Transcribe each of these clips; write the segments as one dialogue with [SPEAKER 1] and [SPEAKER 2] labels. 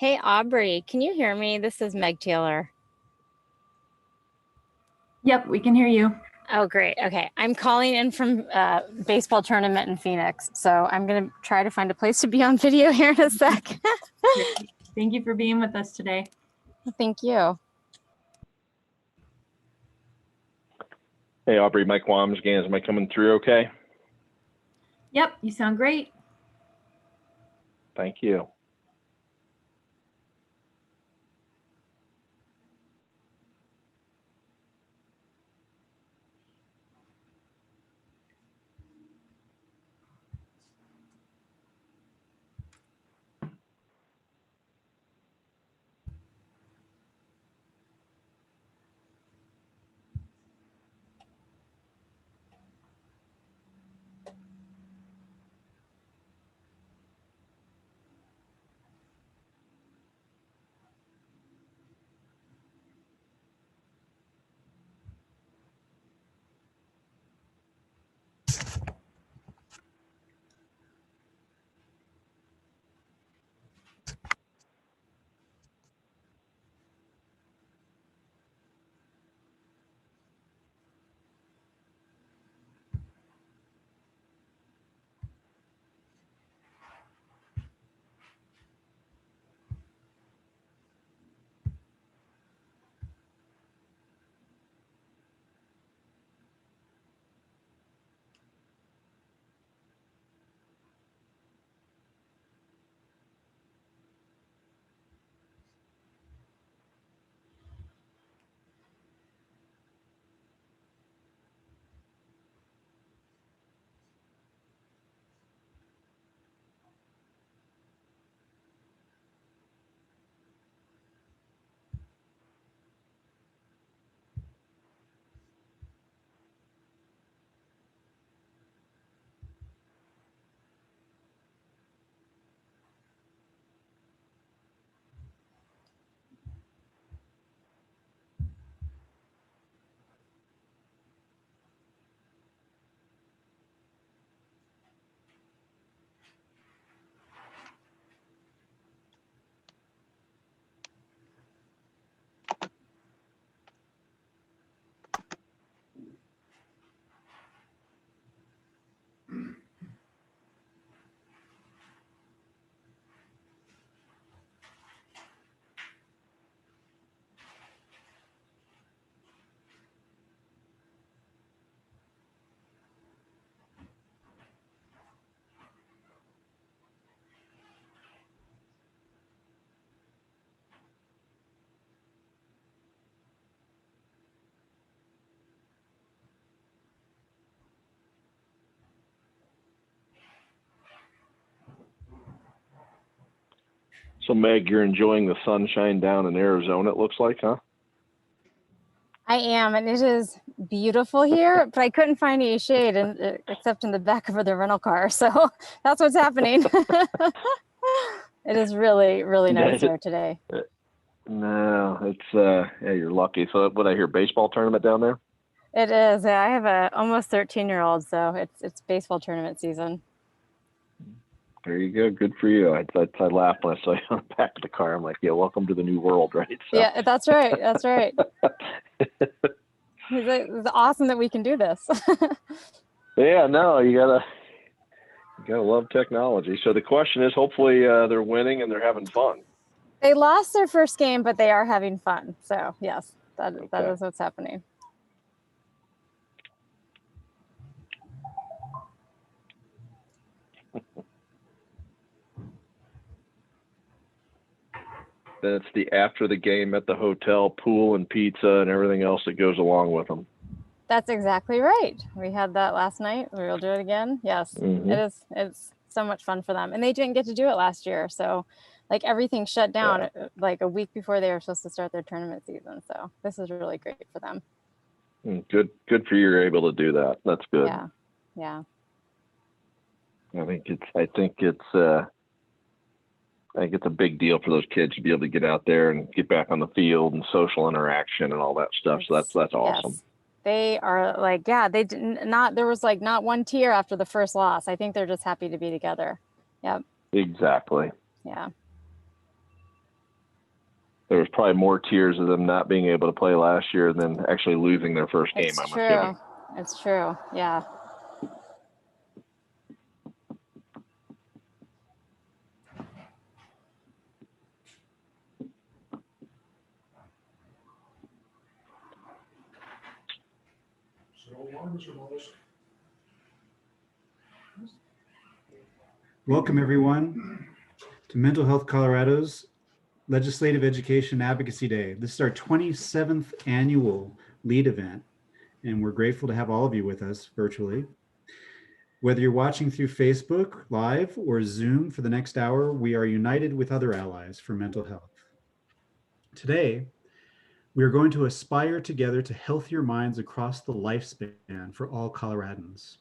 [SPEAKER 1] Hey, Aubrey, can you hear me? This is Meg Taylor.
[SPEAKER 2] Yep, we can hear you.
[SPEAKER 1] Oh, great. Okay. I'm calling in from baseball tournament in Phoenix. So I'm going to try to find a place to be on video here in a sec.
[SPEAKER 2] Great. Thank you for being with us today.
[SPEAKER 1] Thank you.
[SPEAKER 3] Hey, Aubrey, Mike Wamsgans, am I coming through okay?
[SPEAKER 2] Yep, you sound great.
[SPEAKER 3] Thank you. So, Meg, you're enjoying the sunshine down in Arizona, it looks like, huh?
[SPEAKER 1] I am, and it is beautiful here, but I couldn't find any shade except in the back of the rental car. So that's what's happening. It is really, really nice here today.
[SPEAKER 3] No, it's, yeah, you're lucky. So, what I hear, baseball tournament down there?
[SPEAKER 1] It is. I have a almost 13-year-old, so it's baseball tournament season.
[SPEAKER 3] There you go. Good for you. I laughed when I saw you on the back of the car. I'm like, yeah, welcome to the new world, right? So.
[SPEAKER 1] Yeah, that's right. That's right. It's awesome that we can do this.
[SPEAKER 3] Yeah, no, you gotta love technology. So the question is, hopefully they're winning and they're having fun.
[SPEAKER 1] They lost their first game, but they are having fun. So yes, that is what's happening.
[SPEAKER 3] Then it's the after the game at the hotel, pool and pizza and everything else that goes along with them.
[SPEAKER 1] That's exactly right. We had that last night. We will do it again. Yes, It's so much fun for them, and they didn't get to do it last year. So, like everything shut down like a week before they were supposed to start their tournament season. So this is really great for them.
[SPEAKER 3] Good for you. You're able to do that. That's good.
[SPEAKER 1] Yeah.
[SPEAKER 3] I think it's a big deal for those kids to be able to get out there and get back on the field and social interaction and all that stuff. So that's awesome.
[SPEAKER 1] Yes. They are like, they did not, there was like not one tear after the first loss. I think they're just happy to be together. Yep.
[SPEAKER 3] Exactly.
[SPEAKER 1] Yeah.
[SPEAKER 3] there was probably more tears of them not being able to play last year than actually losing their first game. I'm assuming.
[SPEAKER 1] It's true. Yeah.
[SPEAKER 4] Welcome, everyone, to Mental Health Colorado's Legislative Education Advocacy Day. This is our 27th annual LEAD event, and we're grateful to have all of you with us virtually. Whether you're watching through Facebook Live or Zoom for the next hour, we are united with other allies for mental health. Today, we are going to aspire together to healthier minds across the lifespan for all Coloradans.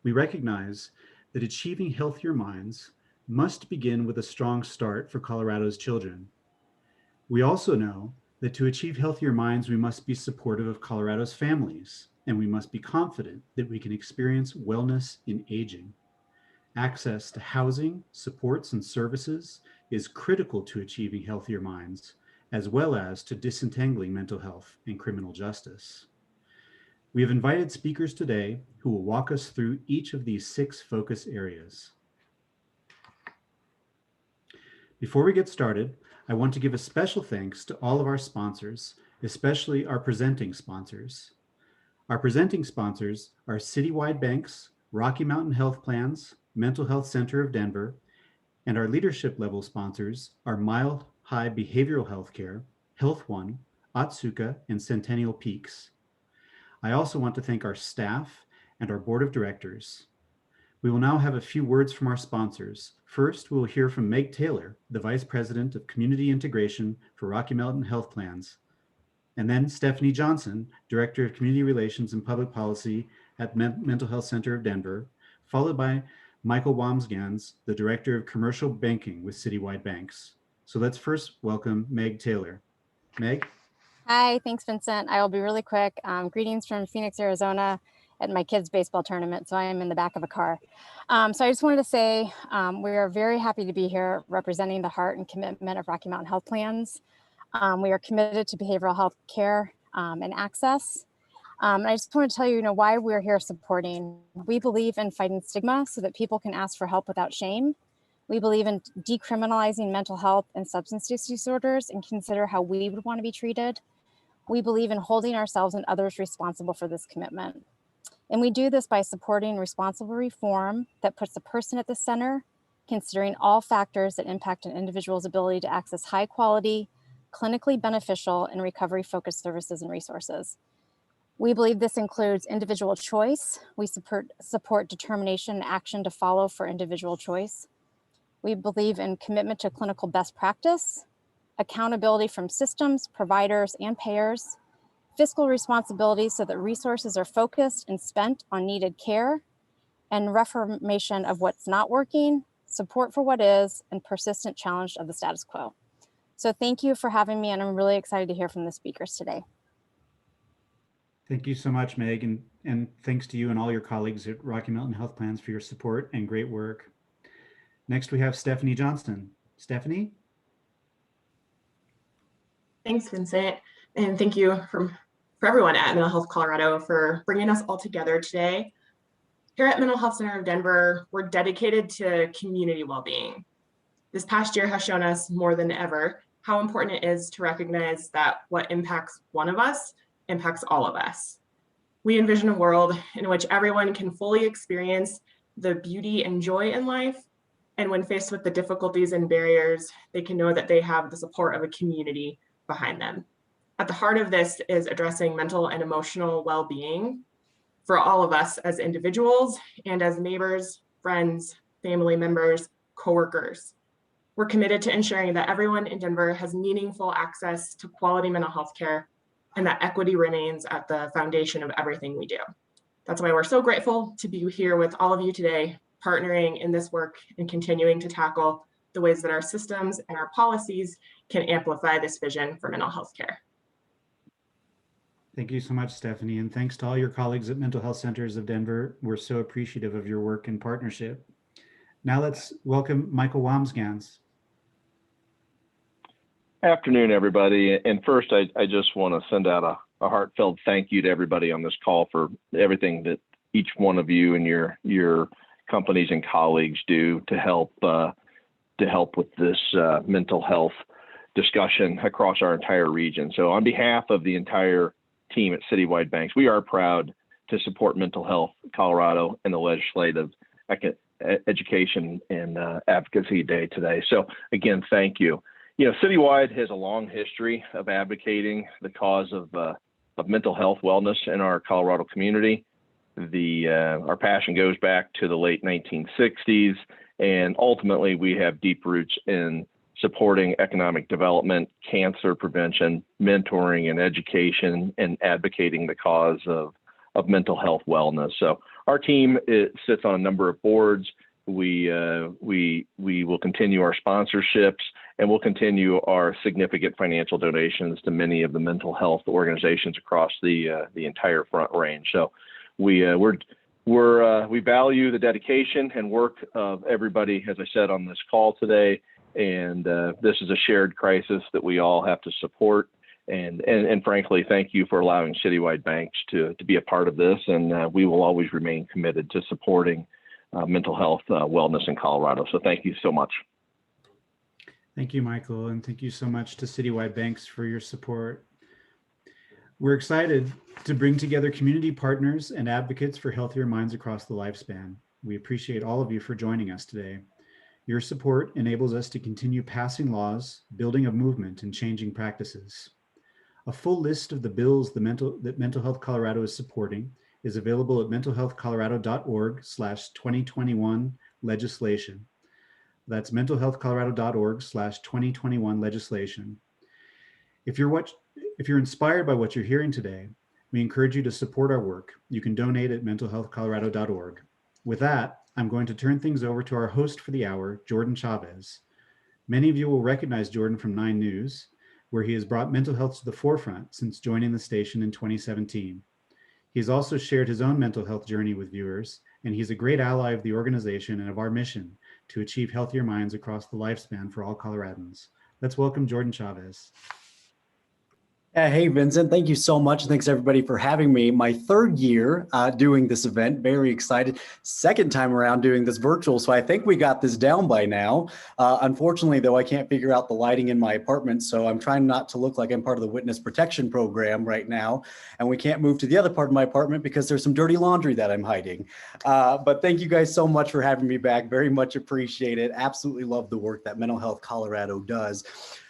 [SPEAKER 4] We recognize that achieving healthier minds must begin with a strong start for Colorado's children. We also know that to achieve healthier minds, we must be supportive of Colorado's families, and we must be confident that we can experience wellness in aging. Access to housing, supports, and services is critical to achieving healthier minds, as well as to disentangling mental health and criminal justice. We have invited speakers today who will walk us through each of these 6 focus areas. Before we get started, I want to give a special thanks to all of our sponsors, especially our presenting sponsors. Our presenting sponsors are Citywide Banks, Rocky Mountain Health Plans, Mental Health Center of Denver, and our leadership level sponsors are Mile High Behavioral Healthcare, Health One, Otsuka, and Centennial Peaks. I also want to thank our staff and our board of directors. We will now have a few words from our sponsors. First, we will hear from Meg Taylor, the Vice President of Community Integration for Rocky Mountain Health Plans, and then Stephanie Johnston, Director of Community Relations and Public Policy at Mental Health Center of Denver, followed by Michael Wamsgans, the Director of Commercial Banking with Citywide Banks. So let's first welcome Meg Taylor. Meg?
[SPEAKER 1] Hi, thanks, Vincent. I will be really quick. Greetings from Phoenix, Arizona at my kids' baseball tournament. So I am in the back of a car. So I just wanted to say we are very happy to be here representing the heart and commitment of Rocky Mountain Health Plans. We are committed to behavioral health care and access. And I just want to tell you, why we're here supporting. We believe in fighting stigma so that people can ask for help without shame. We believe in decriminalizing mental health and substance use disorders and consider how we would want to be treated. We believe in holding ourselves and others responsible for this commitment. And we do this by supporting responsible reform that puts the person at the center, considering all factors that impact an individual's ability to access high quality, clinically beneficial, and recovery-focused services and resources. We believe this includes individual choice. We support determination and action to follow for individual choice. We believe in commitment to clinical best practice, accountability from systems, providers, and payers, fiscal responsibility so that resources are focused and spent on needed care, and reformation of what's not working, support for what is, and persistent challenge of the status quo. So thank you for having me, and I'm really excited to hear from the speakers today.
[SPEAKER 4] Thank you so much, Meg, and thanks to you and all your colleagues at Rocky Mountain Health Plans for your support and great work. Next, we have Stephanie Johnston. Stephanie?
[SPEAKER 5] Thanks, Vincent, and thank you for everyone at Mental Health Colorado for bringing us all together today. Here at Mental Health Center of Denver, we're dedicated to community well-being. This past year has shown us more than ever how important it is to recognize that what impacts one of us impacts all of us. We envision a world in which everyone can fully experience the beauty and joy in life, and when faced with the difficulties and barriers, they can know that they have the support of a community behind them. At the heart of this is addressing mental and emotional well-being for all of us as individuals and as neighbors, friends, family members, coworkers. We're committed to ensuring that everyone in Denver has meaningful access to quality mental health care and that equity remains at the foundation of everything we do. That's why we're so grateful to be here with all of you today, partnering in this work and continuing to tackle the ways that our systems and our policies can amplify this vision for mental health care.
[SPEAKER 4] Thank you so much, Stephanie, and thanks to all your colleagues at Mental Health Centers of Denver. We're so appreciative of your work and partnership. Now let's welcome Michael Wamsgans.
[SPEAKER 3] Afternoon, everybody. And first, I just want to send out a heartfelt thank you to everybody on this call for everything that each one of you and your companies and colleagues do to help with this mental health discussion across our entire region. So on behalf of the entire team at Citywide Banks, we are proud to support Mental Health Colorado and the Legislative Education and Advocacy Day today. So again, thank you. Citywide has a long history of advocating the cause of mental health wellness in our Colorado community. Our passion goes back to the late 1960s, and ultimately we have deep roots in supporting economic development, cancer prevention, mentoring, and education, and advocating the cause of mental health wellness. So our team sits on a number of boards. We will continue our sponsorships, and we'll continue our significant financial donations to many of the mental health organizations across the entire Front Range. So we value the dedication and work of everybody, as I said, on this call today. And this is a shared crisis that we all have to support. And frankly, thank you for allowing Citywide Banks to be a part of this. And we will always remain committed to supporting mental health wellness in Colorado. So thank you so much.
[SPEAKER 4] Thank you, Michael. And thank you so much to Citywide Banks for your support. We're excited to bring together community partners and advocates for healthier minds across the lifespan. We appreciate all of you for joining us today. Your support enables us to continue passing laws, building a movement, and changing practices. A full list of the bills that Mental Health Colorado is supporting is available at mentalhealthcolorado.org/2021 legislation. That's mentalhealthcolorado.org/2021 legislation. If you're inspired by what you're hearing today, we encourage you to support our work. You can donate at mentalhealthcolorado.org. With that, I'm going to turn things over to our host for the hour, Jordan Chavez. Many of you will recognize Jordan from 9 News, where he has brought mental health to the forefront since joining the station in 2017. He's also shared his own mental health journey with viewers, and he's a great ally of the organization and of our mission to achieve healthier minds across the lifespan for all Coloradans. Let's welcome Jordan Chavez.
[SPEAKER 6] Hey, Vincent, thank you so much. Thanks everybody for having me. My 3rd year doing this event, very excited. 2nd time around doing this virtual, so I think we got this down by now. Unfortunately, though, I can't figure out the lighting in my apartment, so I'm trying not to look like I'm part of the witness protection program right now. And we can't move to the other part of my apartment because there's some dirty laundry that I'm hiding. But thank you guys so much for having me back. Very much appreciate it. Absolutely love the work that Mental Health Colorado does,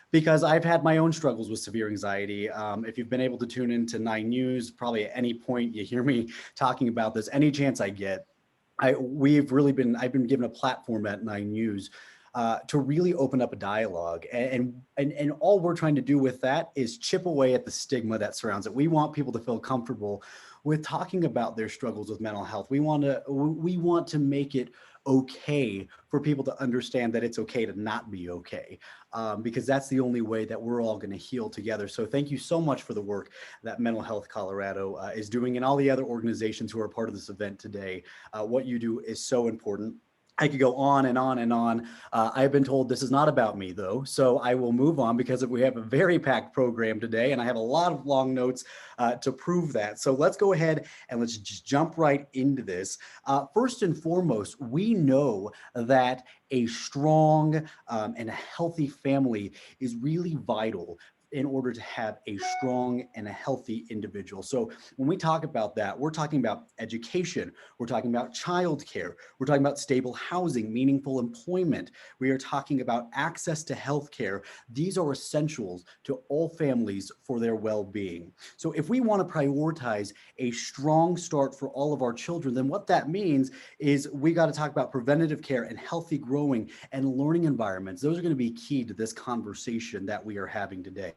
[SPEAKER 6] because I've had my own struggles with severe anxiety. If you've been able to tune into 9 News, probably at any point you hear me talking about this, any chance I get, I've been given a platform at 9 News to really open up a dialogue. And all we're trying to do with that is chip away at the stigma that surrounds it. We want people to feel comfortable with talking about their struggles with mental health. We want to make it okay for people to understand that it's okay to not be okay, because that's the only way that we're all going to heal together. So thank you so much for the work that Mental Health Colorado is doing, and all the other organizations who are part of this event today. What you do is so important. I could go on and on and on. I've been told this is not about me though, so I will move on because we have a very packed program today and I have a lot of long notes to prove that. So let's go ahead and let's just jump right into this. First and foremost, we know that a strong and a healthy family is really vital in order to have a strong and a healthy individual. So when we talk about that, we're talking about education, we're talking about childcare, we're talking about stable housing, meaningful employment, we are talking about access to healthcare. These are essentials to all families for their well-being. So if we want to prioritize a strong start for all of our children, then what that means is we got to talk about preventative care and healthy growing and learning environments. Those are going to be key to this conversation that we are having today.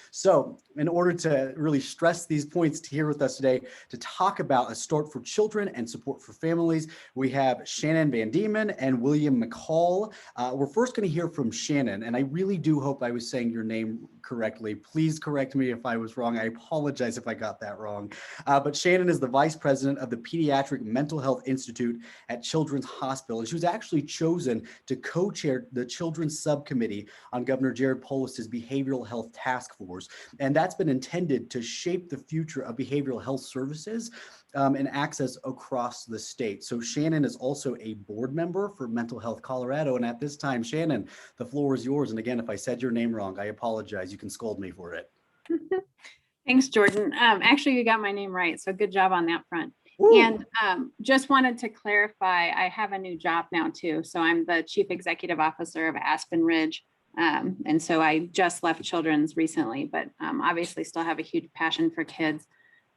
[SPEAKER 6] So in order to really stress these points here with us today to talk about a start for children and support for families, we have Shannon Van Diemen and William Mccall. We're first going to hear from Shannon, and I really do hope I was saying your name correctly. Please correct me if I was wrong. I apologize if I got that wrong. But Shannon is the vice president of the Pediatric Mental Health Institute at Children's Hospital. And she was actually chosen to co-chair the Children's Subcommittee on Governor Jared Polis's Behavioral Health Task Force. And that's been intended to shape the future of behavioral health services and access across the state. So Shannon is also a board member for Mental Health Colorado. And at this time, Shannon, the floor is yours. And again, if I said your name wrong, I apologize. You can scold me for it.
[SPEAKER 7] Thanks, Jordan. Actually, you got my name right. So good job on that front.
[SPEAKER 6] Woo.
[SPEAKER 7] And just wanted to clarify, I have a new job now too. So I'm the Chief Executive Officer of Aspen Ridge. And so I just left Children's recently, but obviously still have a huge passion for kids.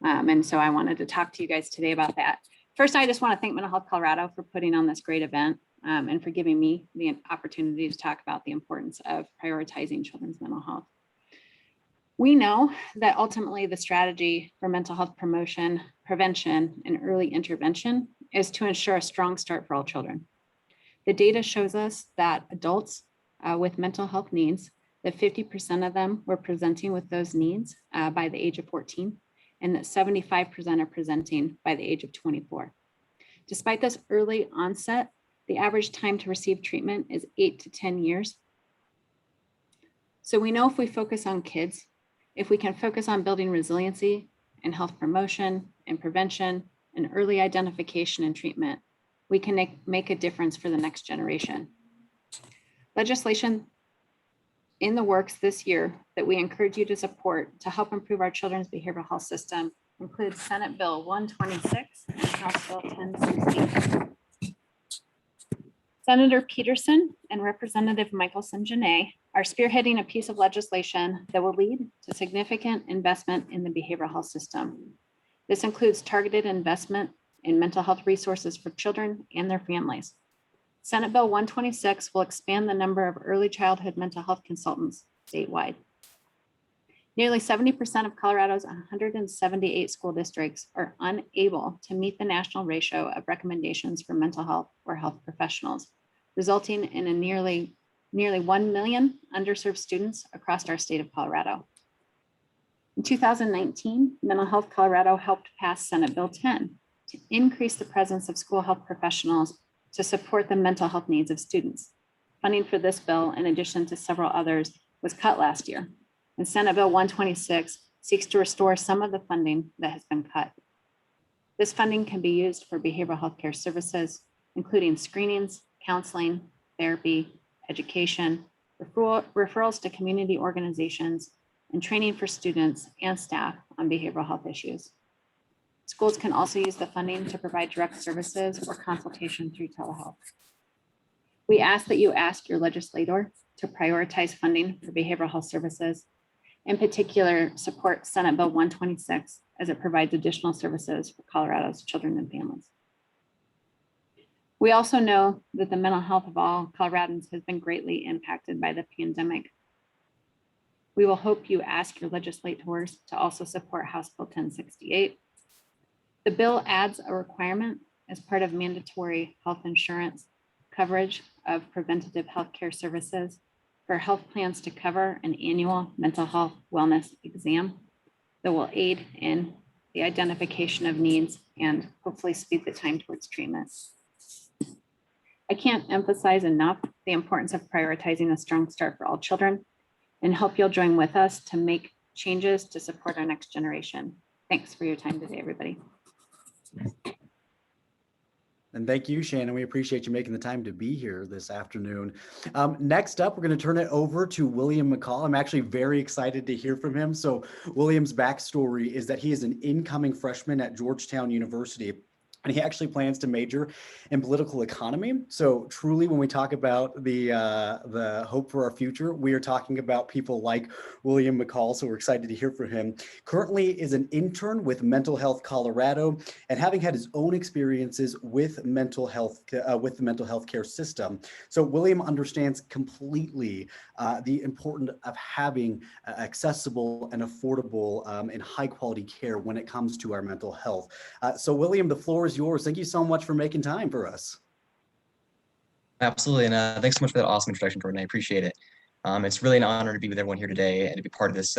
[SPEAKER 7] And so I wanted to talk to you guys today about that. First, I just want to thank Mental Health Colorado for putting on this great event and for giving me the opportunity to talk about the importance of prioritizing children's mental health. We know that ultimately the strategy for mental health promotion, prevention, and early intervention is to ensure a strong start for all children. The data shows us that adults with mental health needs, that 50% of them were presenting with those needs by the age of 14, and that 75% are presenting by the age of 24. Despite this early onset, the average time to receive treatment is 8 to 10 years. So we know if we focus on kids, if we can focus on building resiliency and health promotion and prevention and early identification and treatment, we can make a difference for the next generation. Legislation in the works this year that we encourage you to support to help improve our children's behavioral health system includes Senate Bill 126 and House Bill 1060. Senator Peterson and Representative Michelson Janae are spearheading a piece of legislation that will lead to significant investment in the behavioral health system. This includes targeted investment in mental health resources for children and their families. Senate Bill 126 will expand the number of early childhood mental health consultants statewide. Nearly 70% of Colorado's 178 school districts are unable to meet the national ratio of recommendations for mental health or health professionals, resulting in a nearly 1 million underserved students across our state of Colorado. In 2019, Mental Health Colorado helped pass Senate Bill 10 to increase the presence of school health professionals to support the mental health needs of students. Funding for this bill, in addition to several others, was cut last year. And Senate Bill 126 seeks to restore some of the funding that has been cut. This funding can be used for behavioral health care services, including screenings, counseling, therapy, education, referrals to community organizations, and training for students and staff on behavioral health issues. Schools can also use the funding to provide direct services or consultation through telehealth. We ask that you ask your legislator to prioritize funding for behavioral health services. In particular, support Senate Bill 126 as it provides additional services for Colorado's children and families. We also know that the mental health of all Coloradans has been greatly impacted by the pandemic. We will hope you ask your legislators to also support House Bill 1068. The bill adds a requirement as part of mandatory health insurance coverage of preventative healthcare services for health plans to cover an annual mental health wellness exam that will aid in the identification of needs and hopefully speed the time towards treatment. I can't emphasize enough the importance of prioritizing a strong start for all children, and hope you'll join with us to make changes to support our next generation. Thanks for your time today, everybody.
[SPEAKER 6] And thank you, Shannon. We appreciate you making the time to be here this afternoon. Next up, we're going to turn it over to William Mccall. I'm actually very excited to hear from him. So William's backstory is that he is an incoming freshman at Georgetown University, and he actually plans to major in political economy. So truly, when we talk about the hope for our future, we are talking about people like William Mccall. So we're excited to hear from him. Currently is an intern with Mental Health Colorado, and having had his own experiences with mental health, with the mental health care system. So William understands completely the importance of having accessible and affordable and high quality care when it comes to our mental health. So William, the floor is yours. Thank you so much for making time for us.
[SPEAKER 8] Absolutely. And thanks so much for that awesome introduction, Jordan. I appreciate it. It's really an honor to be with everyone here today and to be part of this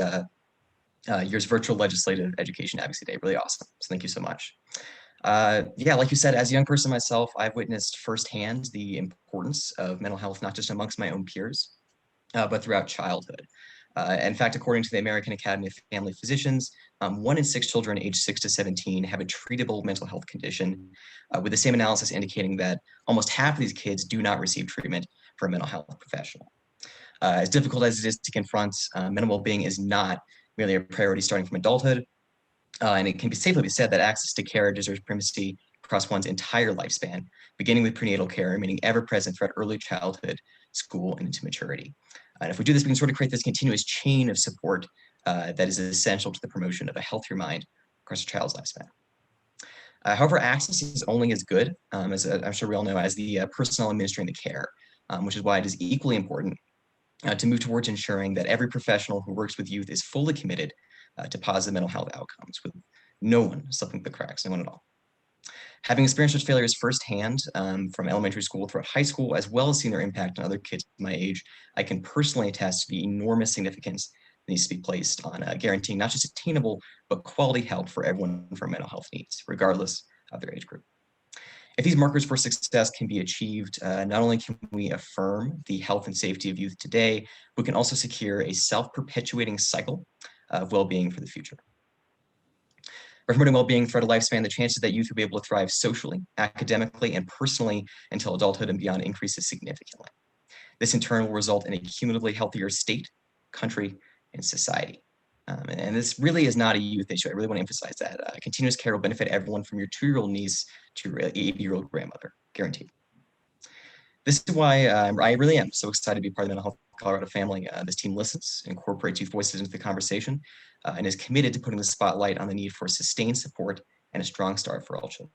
[SPEAKER 8] year's virtual legislative education advocacy day. Really awesome. So thank you so much. Yeah, like you said, as a young person myself, I've witnessed firsthand the importance of mental health, not just amongst my own peers, but throughout childhood. In fact, according to the American Academy of Family Physicians, 1 in 6 children aged 6 to 17 have a treatable mental health condition, with the same analysis indicating that almost half of these kids do not receive treatment from a mental health professional. As difficult as it is to confront, mental well-being is not merely a priority starting from adulthood, and it can be safely be said that access to care deserves primacy across one's entire lifespan, beginning with prenatal care, remaining ever present throughout early childhood, school, and into maturity. And if we do this, we can sort of create this continuous chain of support that is essential to the promotion of a healthier mind across a child's lifespan. However, access is only as good, as I'm sure we all know, as the personnel administering the care, which is why it is equally important to move towards ensuring that every professional who works with youth is fully committed to positive mental health outcomes, with no one slipping through the cracks, no one at all. Having experienced such failures firsthand from elementary school throughout high school, as well as seeing their impact on other kids my age, I can personally attest to the enormous significance that needs to be placed on guaranteeing not just attainable, but quality help for everyone for mental health needs, regardless of their age group. If these markers for success can be achieved, not only can we affirm the health and safety of youth today, we can also secure a self-perpetuating cycle of well-being for the future. By promoting well-being throughout a lifespan, the chances that youth will be able to thrive socially, academically, and personally until adulthood and beyond increases significantly. This in turn will result in a cumulatively healthier state, country, and society. And this really is not a youth issue. I really want to emphasize that. Continuous care will benefit everyone from your 2-year-old niece to your 80-year-old grandmother, guaranteed. This is why I really am so excited to be part of the Mental Health Colorado family. This team listens, incorporates youth voices into the conversation, and is committed to putting the spotlight on the need for sustained support and a strong start for all children.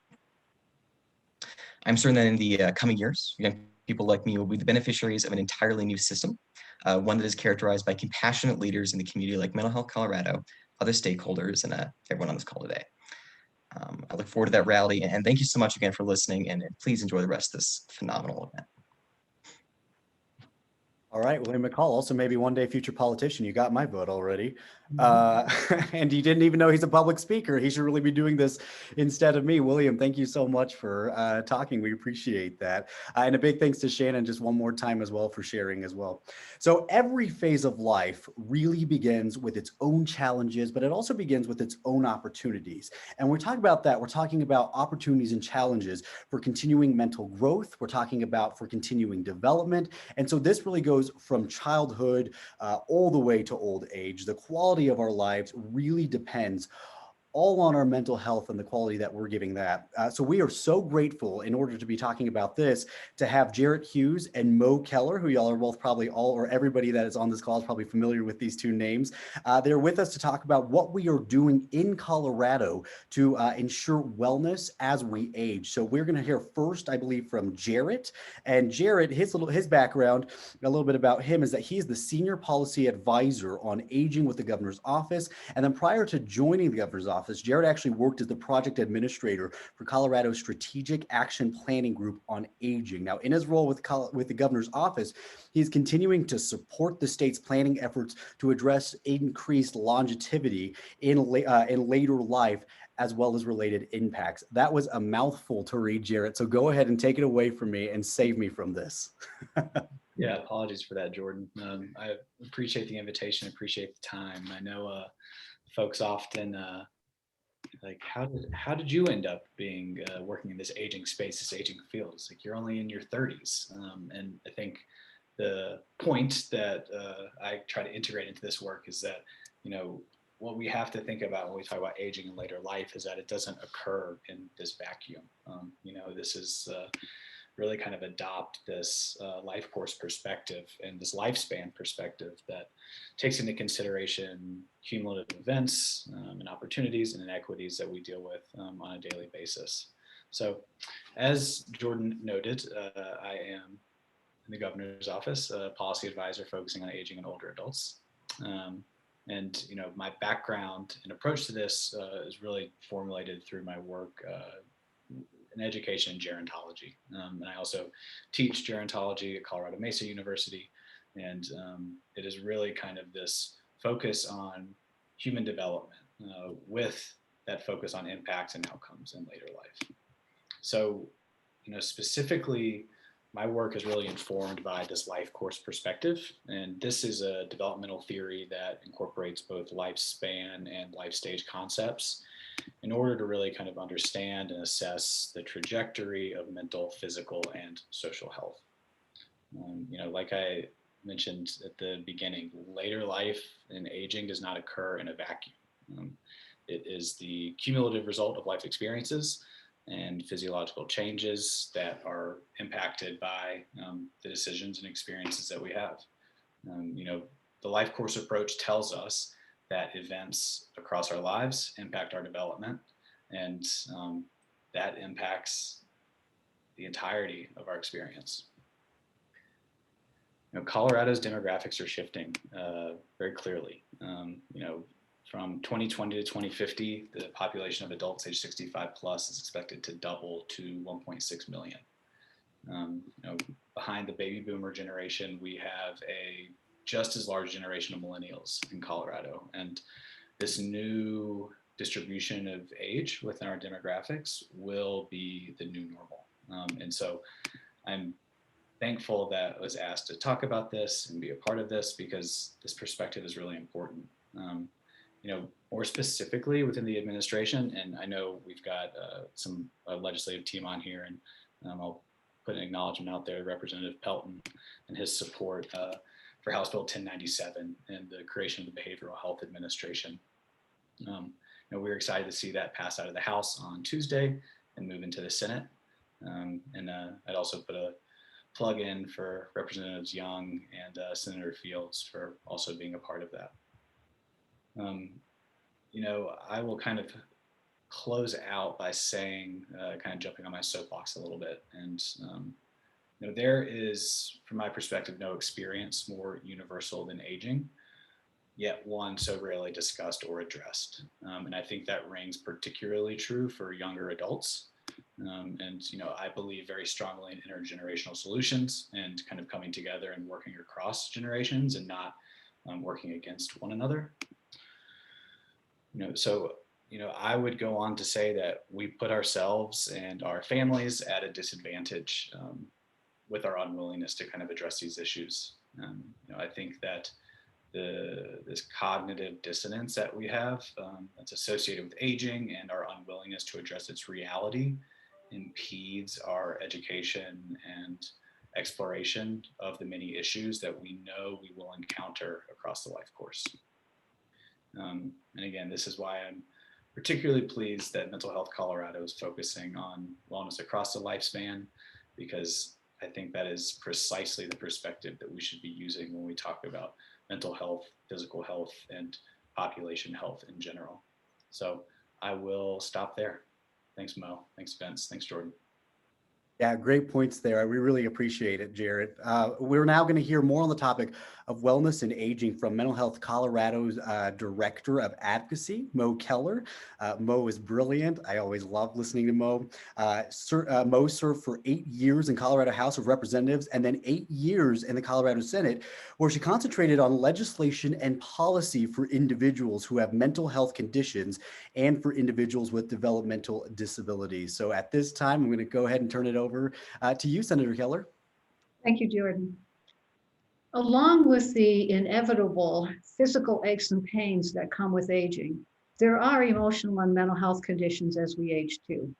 [SPEAKER 8] I'm certain that in the coming years, young people like me will be the beneficiaries of an entirely new system, one that is characterized by compassionate leaders in the community like Mental Health Colorado, other stakeholders, and everyone on this call today. I look forward to that rally, and thank you so much again for listening, and please enjoy the rest of this phenomenal event.
[SPEAKER 6] All right, William Mccall, also maybe one day future politician. You got my vote already. And you didn't even know he's a public speaker. He should really be doing this instead of me. William, thank you so much for talking. We appreciate that. And a big thanks to Shannon just one more time as well for sharing as well. So every phase of life really begins with its own challenges, but it also begins with its own opportunities. And we're talking about that. We're talking about opportunities and challenges for continuing mental growth. We're talking about for continuing development. And so this really goes from childhood all the way to old age. The quality of our lives really depends all on our mental health and the quality that we're giving that. So we are so grateful, in order to be talking about this, to have Jarrett Hughes and Keller, who y'all are both probably all, or everybody that is on this call is probably familiar with these two names. They're with us to talk about what we are doing in Colorado to ensure wellness as we age. So we're gonna hear first, I believe, from Jarrett. And Jarrett, his background, a little bit about him is that he's the Senior Policy Advisor on Aging with the Governor's Office. And then prior to joining the Governor's Office, Jarrett actually worked as the project administrator for Colorado's Strategic Action Planning Group on Aging. Now, in his role with the Governor's Office, he's continuing to support the state's planning efforts to address increased longevity in later life, as well as related impacts. That was a mouthful to read, Jarrett. So go ahead and take it away from me and save me from this.
[SPEAKER 9] Yeah, apologies for that, Jordan. I appreciate the invitation, appreciate the time. I know folks often like, how did you end up being working in this aging space, this aging field? It's like, you're only in your 30s. And I think the point that I try to integrate into this work is that, you know, what we have to think about when we talk about aging in later life is that it doesn't occur in this vacuum. You know, this is really kind of adopt this life course perspective and this lifespan perspective that takes into consideration cumulative events and opportunities and inequities that we deal with on a daily basis. So as Jordan noted, I am in the Governor's Office, a policy advisor focusing on aging and older adults. And you know, my background and approach to this is really formulated through my work in education in gerontology. And I also teach gerontology at Colorado Mesa University. And it is really kind of this focus on human development with that focus on impacts and outcomes in later life. So, specifically, my work is really informed by this life course perspective. And this is a developmental theory that incorporates both lifespan and life stage concepts in order to really kind of understand and assess the trajectory of mental, physical, and social health. Like I mentioned at the beginning, later life and aging does not occur in a vacuum. It is the cumulative result of life experiences and physiological changes that are impacted by the decisions and experiences that we have. The life course approach tells us that events across our lives impact our development, and that impacts the entirety of our experience. Colorado's demographics are shifting very clearly. From 2020 to 2050, the population of adults age 65 plus is expected to double to 1.6 million. Behind the baby boomer generation, we have a just as large generation of millennials in Colorado. And this new distribution of age within our demographics will be the new normal. And so I'm thankful that I was asked to talk about this and be a part of this, because this perspective is really important. More specifically within the administration, and I know we've got some legislative team on here, and I'll put an acknowledgement out there, Representative Pelton and his support for House Bill 1097 and the creation of the Behavioral Health Administration. We're excited to see that pass out of the House on Tuesday and move into the Senate. I'd also put a plug in for Representatives Young and Senator Fields for also being a part of that. I will kind of close out by saying, kind of jumping on my soapbox a little bit. And, there is, from my perspective, no experience more universal than aging, yet one so rarely discussed or addressed. And I think that rings particularly true for younger adults. I believe very strongly in intergenerational solutions and kind of coming together and working across generations and not working against one another. I would go on to say that we put ourselves and our families at a disadvantage with our unwillingness to kind of address these issues. I think that this cognitive dissonance that we have that's associated with aging and our unwillingness to address its reality impedes our education and exploration of the many issues that we know we will encounter across the life course. And again, this is why I'm particularly pleased that Mental Health Colorado is focusing on wellness across the lifespan, because I think that is precisely the perspective that we should be using when we talk about mental health, physical health, and population health in general. So I will stop there. Thanks, Mo. Thanks, Vince. Thanks, Jordan.
[SPEAKER 6] Yeah, great points there. We really appreciate it, Jared. We're now going to hear more on the topic of wellness and aging from Mental Health Colorado's Director of Advocacy, Mo Keller. Mo is brilliant. I always love listening to Mo. Mo served for 8 years in Colorado House of Representatives and then 8 years in the Colorado Senate, where she concentrated on legislation and policy for individuals who have mental health conditions and for individuals with developmental disabilities. So at this time, I'm going to go ahead and turn it over to you, Senator Keller.
[SPEAKER 10] Thank you, Jordan. Along with the inevitable physical aches and pains that come with aging, there are emotional and mental health conditions as we age too.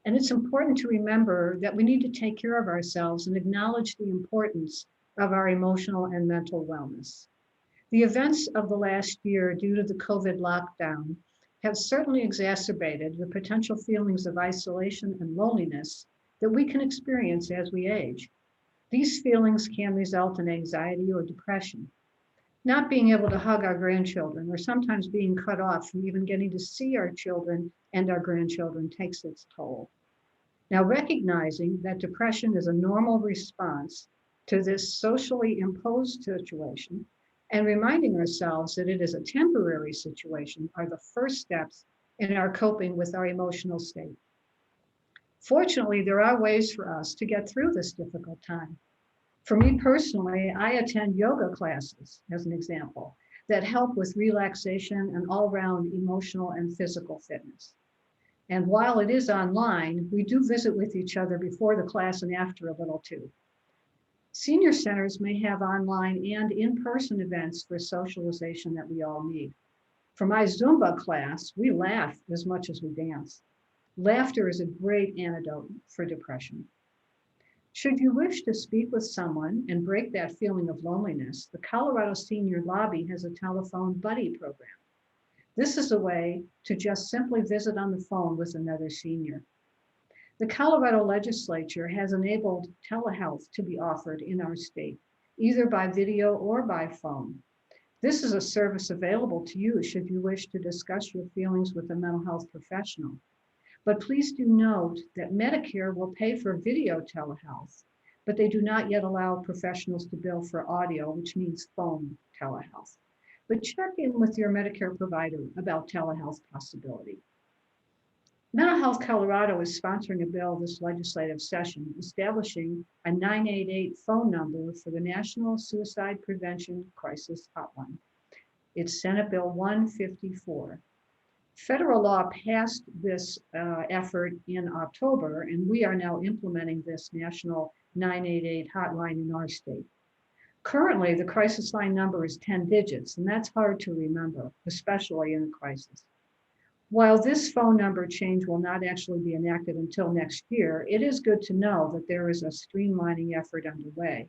[SPEAKER 10] And it's important to remember that we need to take care of ourselves and acknowledge the importance of our emotional and mental wellness. The events of the last year due to the COVID lockdown have certainly exacerbated the potential feelings of isolation and loneliness that we can experience as we age. These feelings can result in anxiety or depression. Not being able to hug our grandchildren, or sometimes being cut off from even getting to see our children and our grandchildren, takes its toll. Now, recognizing that depression is a normal response to this socially imposed situation and reminding ourselves that it is a temporary situation are the first steps in our coping with our emotional state. Fortunately, there are ways for us to get through this difficult time. For me personally, I attend yoga classes, as an example, that help with relaxation and all-round emotional and physical fitness. And while it is online, we do visit with each other before the class and after a little too. Senior centers may have online and in-person events for socialization that we all need. For my Zumba class, we laugh as much as we dance. Laughter is a great antidote for depression. Should you wish to speak with someone and break that feeling of loneliness, the Colorado Senior Lobby has a telephone buddy program. This is a way to just simply visit on the phone with another senior. The Colorado legislature has enabled telehealth to be offered in our state, either by video or by phone. This is a service available to you should you wish to discuss your feelings with a mental health professional. But please do note that Medicare will pay for video telehealth, but they do not yet allow professionals to bill for audio, which means phone telehealth. But check in with your Medicare provider about telehealth possibility. Mental Health Colorado is sponsoring a bill this legislative session establishing a 988 phone number for the National Suicide Prevention Crisis Hotline. It's Senate Bill 154. Federal law passed this effort in October, and we are now implementing this national 988 hotline in our state. Currently, the crisis line number is 10 digits, and that's hard to remember, especially in a crisis. While this phone number change will not actually be enacted until next year, it is good to know that there is a streamlining effort underway.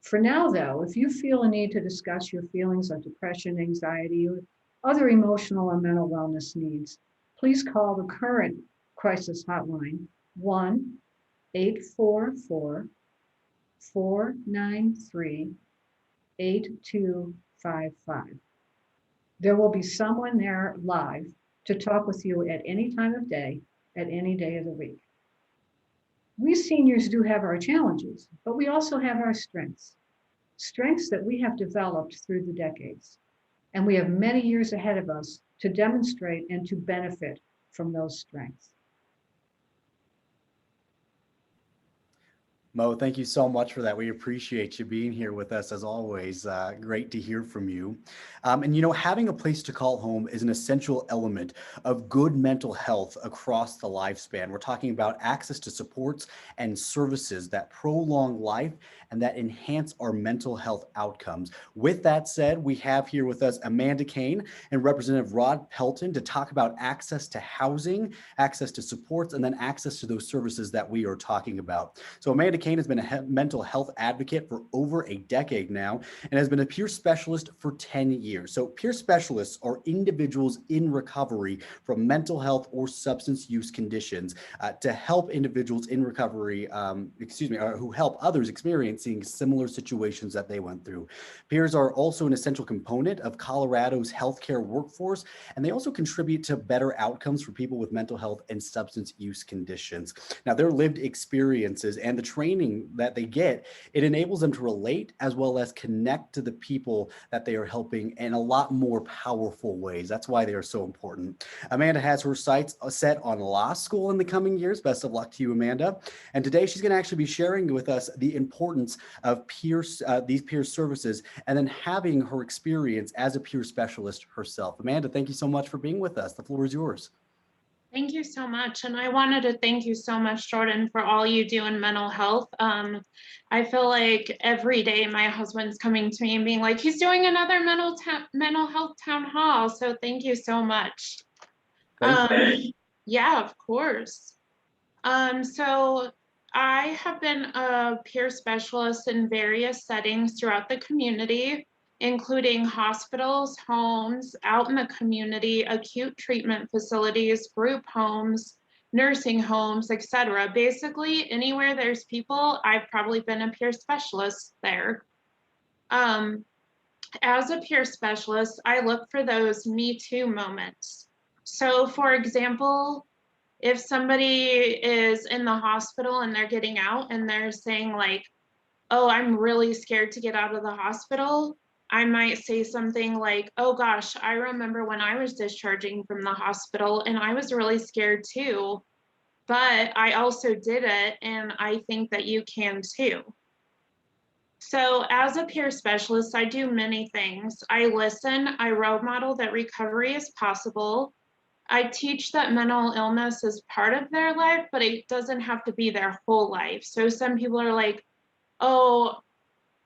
[SPEAKER 10] For now, though, if you feel a need to discuss your feelings of depression, anxiety, or other emotional and mental wellness needs, please call the current crisis hotline 1-844-493-8255. There will be someone there live to talk with you at any time of day, at any day of the week. We seniors do have our challenges, but we also have our strengths that we have developed through the decades. And we have many years ahead of us to demonstrate and to benefit from those strengths.
[SPEAKER 6] Mo, thank you so much for that. We appreciate you being here with us as always. Great to hear from you. And you know, having a place to call home is an essential element of good mental health across the lifespan. We're talking about access to supports and services that prolong life and that enhance our mental health outcomes. With that said, we have here with us Amanda Kane and Representative Rod Pelton to talk about access to housing, access to supports, and then access to those services that we are talking about. So Amanda Kane has been a mental health advocate for over a decade now and has been a peer specialist for 10 years. So peer specialists are individuals in recovery from mental health or substance use conditions to help individuals in recovery, who help others experiencing similar situations that they went through. Peers are also an essential component of Colorado's healthcare workforce, and they also contribute to better outcomes for people with mental health and substance use conditions. Now, their lived experiences and the training that they get, it enables them to relate as well as connect to the people that they are helping in a lot more powerful ways. That's why they are so important. Amanda has her sights set on law school in the coming years. Best of luck to you, Amanda. And today she's going to actually be sharing with us the importance of these peer services and then having her experience as a peer specialist herself. Amanda, thank you so much for being with us. The floor is yours.
[SPEAKER 11] Thank you so much. And I wanted to thank you so much, Jordan, for all you do in mental health. I feel like every day my husband's coming to me and being like, he's doing another mental health town hall. So thank you so much. Yeah, of course. So I have been a peer specialist in various settings throughout the community, including hospitals, homes, out in the community, acute treatment facilities, group homes, nursing homes, etc. Basically, anywhere there's people, I've probably been a peer specialist there. As a peer specialist, I look for those Me Too moments. So for example, if somebody is in the hospital and they're getting out and they're saying like, oh, I'm really scared to get out of the hospital, I might say something like, oh gosh, I remember when I was discharging from the hospital and I was really scared too, but I also did it and I think that you can too. So as a peer specialist, I do many things. I listen, I role model that recovery is possible. I teach that mental illness is part of their life, but it doesn't have to be their whole life. So some people are like, oh,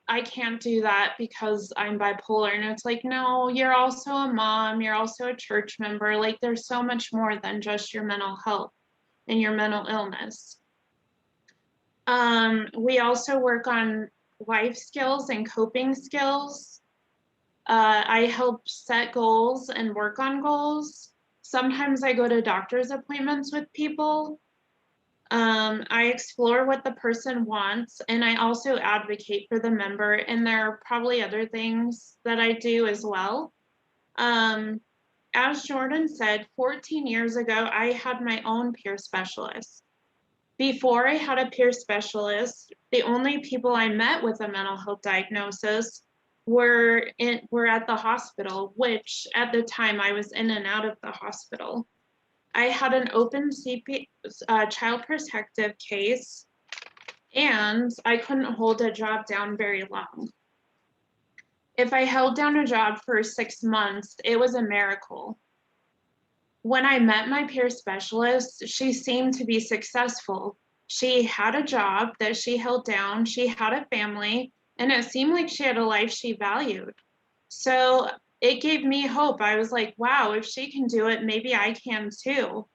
[SPEAKER 11] I can't do that because I'm bipolar. And it's like, no, you're also a mom, you're also a church member. Like there's so much more than just your mental health and your mental illness. We also work on life skills and coping skills. I help set goals and work on goals. Sometimes I go to doctor's appointments with people. I explore what the person wants, and I also advocate for the member, and there are probably other things that I do as well. As Jordan said, 14 years ago, I had my own peer specialist. Before I had a peer specialist, the only people I met with a mental health diagnosis were at the hospital, which at the time I was in and out of the hospital. I had an open child protective case, and I couldn't hold a job down very long. If I held down a job for 6 months, it was a miracle. When I met my peer specialist, she seemed to be successful. She had a job that she held down, she had a family, and it seemed like she had a life she valued. So it gave me hope. I was like, wow, if she can do it, maybe I can too.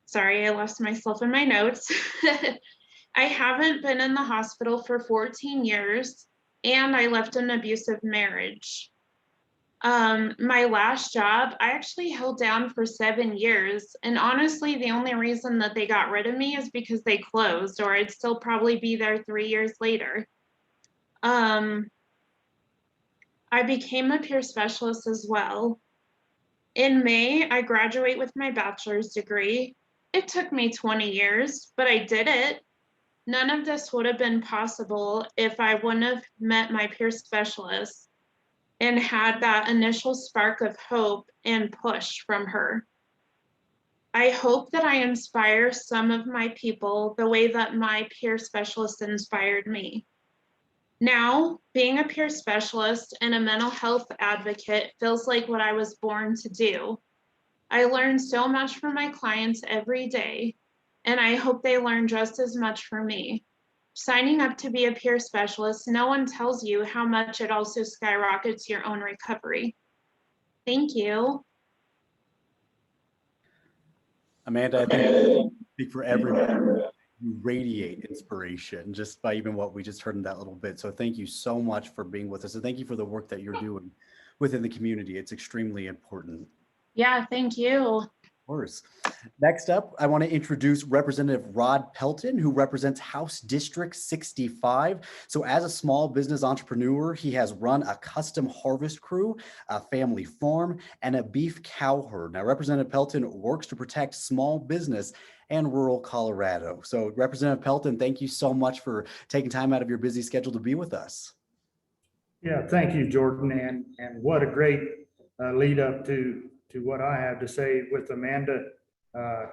[SPEAKER 11] Sorry, I lost myself in my notes. I haven't been in the hospital for 14 years, and I left an abusive marriage. My last job, I actually held down for 7 years. And honestly, the only reason that they got rid of me is because they closed, or I'd still probably be there 3 years later. I became a peer specialist as well. In May, I graduate with my bachelor's degree. It took me 20 years, but I did it. None of this would have been possible if I wouldn't have met my peer specialist and had that initial spark of hope and push from her. I hope that I inspire some of my people the way that my peer specialist inspired me. Now, being a peer specialist and a mental health advocate feels like what I was born to do. I learn so much from my clients every day, and I hope they learn just as much from me. Signing up to be a peer specialist, no one tells you how much it also skyrockets your own recovery. Thank you.
[SPEAKER 6] Amanda, I think I speak for everybody. You radiate inspiration just by even what we just heard in that little bit. So thank you so much for being with us. And thank you for the work that you're doing within the community. It's extremely important.
[SPEAKER 11] Yeah, thank you.
[SPEAKER 6] Of course. Next up, I want to introduce Representative Rod Pelton, who represents House District 65. So as a small business entrepreneur, he has run a custom harvest crew, a family farm, and a beef cow herd. Now, Representative Pelton works to protect small business and rural Colorado. So Representative Pelton, thank you so much for taking time out of your busy schedule to be with us.
[SPEAKER 12] Yeah, thank you, Jordan. And what a great lead up to what I have to say with Amanda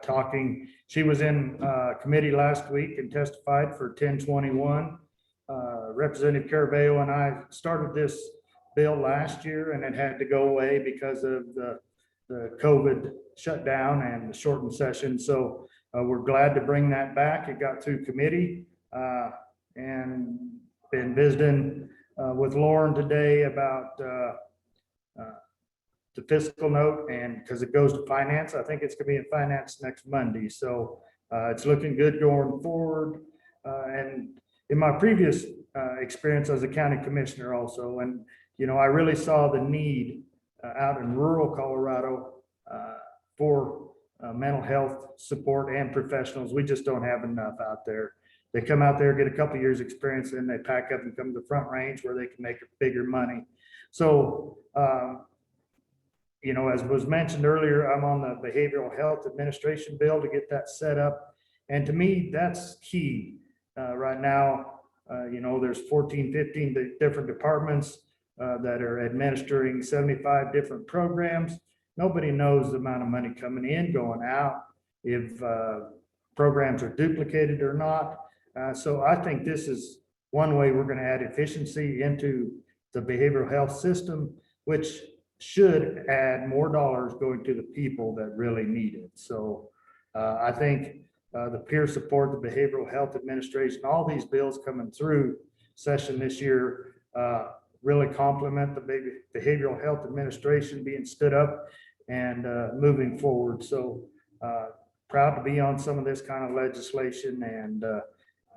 [SPEAKER 12] talking. She was in committee last week and testified for 1021. Representative Caraballo and I started this bill last year, and it had to go away because of the COVID shutdown and the shortened session. So we're glad to bring that back. It got through committee and been visiting with Lauren today about the fiscal note, and because it goes to finance, I think it's going to be in finance next Monday. So it's looking good going forward. And in my previous experience as a county commissioner also, and I really saw the need out in rural Colorado for mental health support and professionals. We just don't have enough out there. They come out there, get a couple years experience, and they pack up and come to the Front Range where they can make bigger money. So as was mentioned earlier, I'm on the Behavioral Health Administration bill to get that set up. And to me, that's key right now. There's 14, 15 different departments that are administering 75 different programs. Nobody knows the amount of money coming in, going out, if programs are duplicated or not. So I think this is one way we're going to add efficiency into the behavioral health system, which should add more dollars going to the people that really need it. So I think the peer support, the behavioral health administration, all these bills coming through session this year really complement the behavioral health administration being stood up and moving forward. So proud to be on some of this kind of legislation,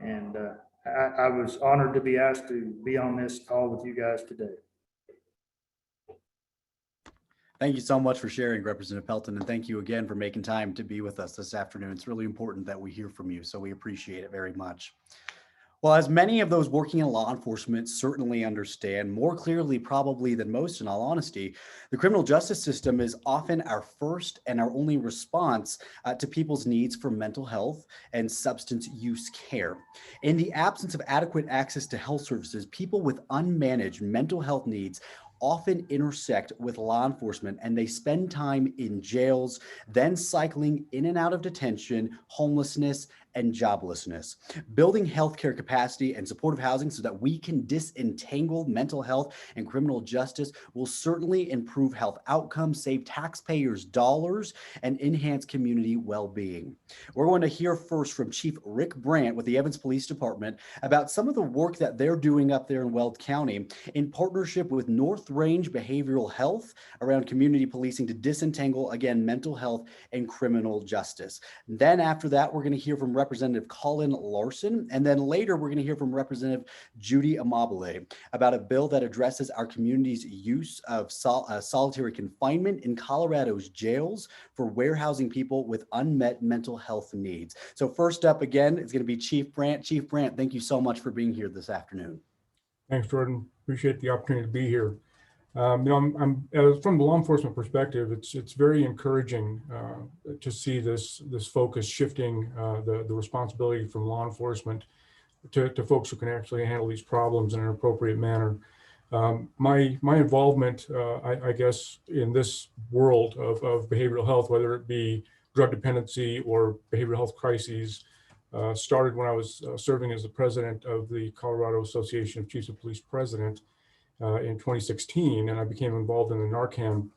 [SPEAKER 12] and I was honored to be asked to be on this call with you guys today.
[SPEAKER 6] Thank you so much for sharing, Representative Pelton, and thank you again for making time to be with us this afternoon. It's really important that we hear from you, so we appreciate it very much. Well, as many of those working in law enforcement certainly understand, more clearly probably than most, in all honesty, the criminal justice system is often our first and our only response to people's needs for mental health and substance use care. In the absence of adequate access to health services, people with unmanaged mental health needs often intersect with law enforcement, and they spend time in jails, then cycling in and out of detention, homelessness, and joblessness. Building healthcare capacity and supportive housing so that we can disentangle mental health and criminal justice will certainly improve health outcomes, save taxpayers dollars, and enhance community well-being. We're going to hear first from Chief Rick Brandt with the Evans Police Department about some of the work that they're doing up there in Weld County in partnership with North Range Behavioral Health around community policing to disentangle, again, mental health and criminal justice. Then after that, we're going to hear from Representative Colin Larson, and then later we're going to hear from Representative Judy Amabile about a bill that addresses our community's use of solitary confinement in Colorado's jails for warehousing people with unmet mental health needs. So first up again, it's going to be Chief Brandt. Chief Brandt, thank you so much for being here this afternoon.
[SPEAKER 13] Thanks, Jordan. Appreciate the opportunity to be here. I'm from the law enforcement perspective, it's very encouraging to see this focus shifting the responsibility from law enforcement to folks who can actually handle these problems in an appropriate manner. My involvement, I guess, in this world of behavioral health, whether it be drug dependency or behavioral health crises, started when I was serving as the president of the Colorado Association of Chiefs of Police President in 2016, and I became involved in the Narcan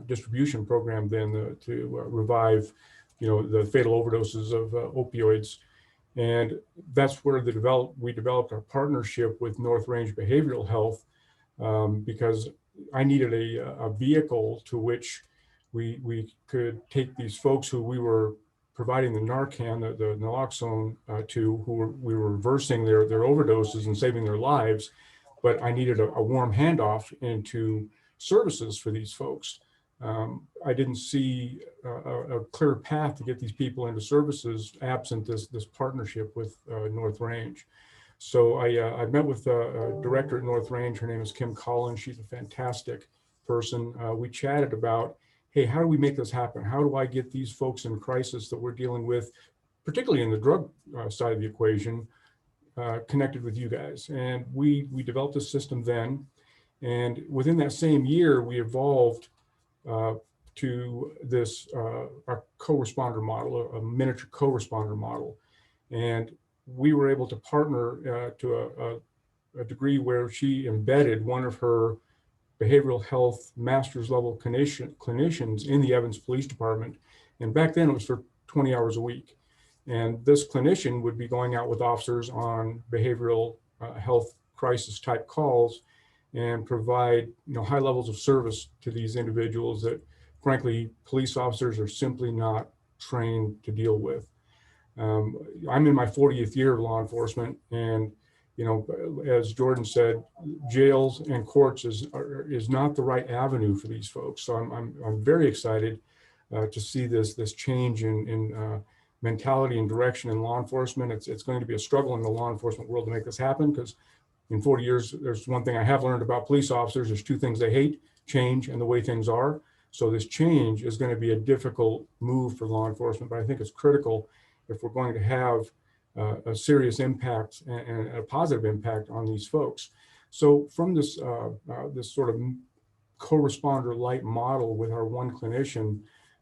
[SPEAKER 13] distribution program then to revive, the fatal overdoses of opioids, and that's where we developed our partnership with North Range Behavioral Health because I needed a vehicle to which we could take these folks who we were providing the Narcan, the naloxone to, we were reversing their overdoses and saving their lives. But I needed a warm handoff into services for these folks. I didn't see a clear path to get these people into services absent this partnership with North Range. So I met with a director at North Range. Her name is Kim Collins. She's a fantastic person. We chatted about, hey, how do we make this happen? How do I get these folks in crisis that we're dealing with, particularly in the drug side of the equation, connected with you guys? And we developed a system then, and within that same year we evolved to this our co-responder model, a miniature co-responder model, and we were able to partner to a degree where she embedded one of her behavioral health master's level clinicians in the Evans Police Department, and back then it was for 20 hours a week. And this clinician would be going out with officers on behavioral health crisis type calls and provide high levels of service to these individuals that frankly police officers are simply not trained to deal with. I'm in my 40th year of law enforcement, and as Jordan said, jails and courts is not the right avenue for these folks. So I'm very excited to see this change in mentality and direction in law enforcement. It's going to be a struggle in the law enforcement world to make this happen, because in 40 years, there's one thing I have learned about police officers. There's two things they hate: change and the way things are. So this change is going to be a difficult move for law enforcement, but I think it's critical if we're going to have a serious impact and a positive impact on these folks. So from this this sort of co-responder light model with our one clinician,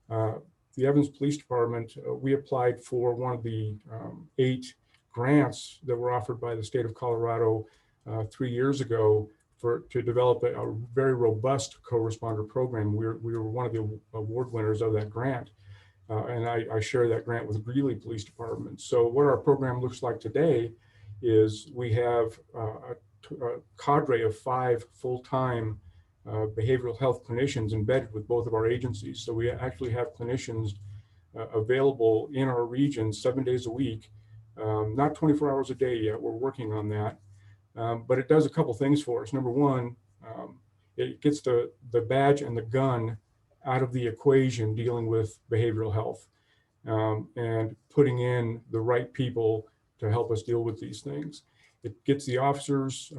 [SPEAKER 13] the Evans Police Department, we applied for one of the 8 grants that were offered by the state of Colorado 3 years ago to develop a very robust co-responder program. We were one of the award winners of that grant. And I share that grant with Greeley Police Department. So what our program looks like today is we have a cadre of 5 full-time behavioral health clinicians embedded with both of our agencies. So we actually have clinicians available in our region 7 days a week, not 24 hours a day yet. We're working on that. But it does a couple things for us. Number one, it gets the badge and the gun out of the equation dealing with behavioral health, and putting in the right people to help us deal with these things. It gets the officers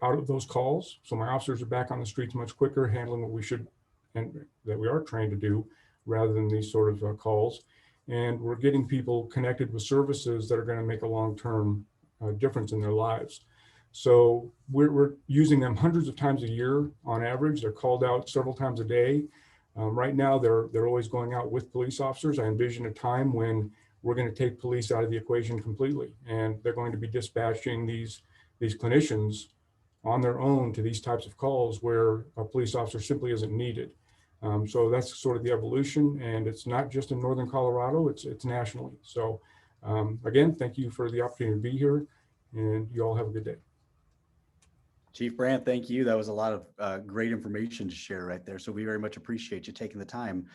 [SPEAKER 13] out of those calls. So my officers are back on the streets much quicker, handling what we should and that we are trained to do rather than these sort of calls. And we're getting people connected with services that are going to make a long-term difference in their lives. So we're using them hundreds of times a year on average. They're called out several times a day. Right now, they're always going out with police officers. I envision a time when we're going to take police out of the equation completely, and they're going to be dispatching these clinicians on their own to these types of calls where a police officer simply isn't needed. So that's sort of the evolution, and it's not just in Northern Colorado, it's nationally. So again, thank you for the opportunity to be here, and you all have a good day.
[SPEAKER 6] Chief Brandt, thank you. That was a lot of great information to share right there. So we very much appreciate you taking the time